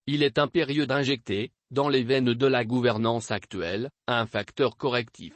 Il est impérieux d'injecter, dans les veines de la gouvernance actuelle, un facteur correctif.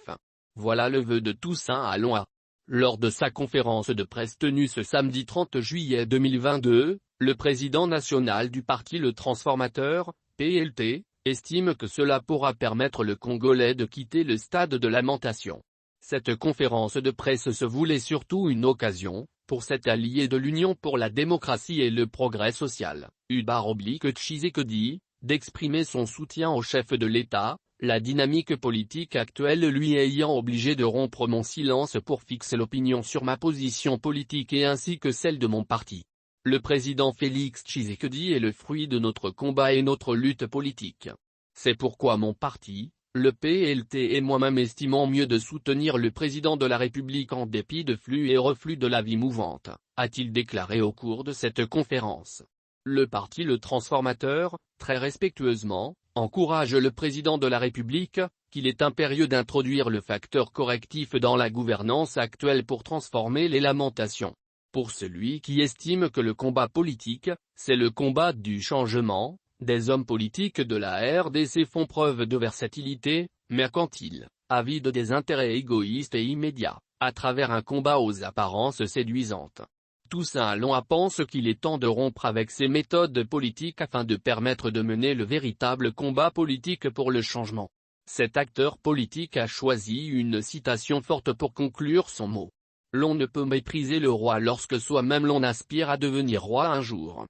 Voilà le vœu de Toussaint Allons. Lors de sa conférence de presse tenue ce samedi 30 juillet 2022, le président national du parti Le Transformateur, PLT, estime que cela pourra permettre le Congolais de quitter le stade de lamentation. Cette conférence de presse se voulait surtout une occasion, pour cet allié de l'Union pour la démocratie et le progrès social, Tshisekedi, d'exprimer son soutien au chef de l'État, la dynamique politique actuelle lui ayant obligé de rompre mon silence pour fixer l'opinion sur ma position politique et ainsi que celle de mon parti. Le président Félix Tshisekedi est le fruit de notre combat et notre lutte politique. C'est pourquoi mon parti, le PLT et moi-même estimons mieux de soutenir le président de la République en dépit de flux et reflux de la vie mouvante, a-t-il déclaré au cours de cette conférence. Le parti Le Transformateur, très respectueusement, encourage le président de la République, qu'il est impérieux d'introduire le facteur correctif dans la gouvernance actuelle pour transformer les lamentations. Pour celui qui estime que le combat politique, c'est le combat du changement, des hommes politiques de la RDC font preuve de versatilité, mercantile, avides des intérêts égoïstes et immédiats, à travers un combat aux apparences séduisantes. Toussaint Allons pense qu'il est temps de rompre avec ces méthodes politiques afin de permettre de mener le véritable combat politique pour le changement. Cet acteur politique a choisi une citation forte pour conclure son mot. L'on ne peut mépriser le roi lorsque soi-même l'on aspire à devenir roi un jour.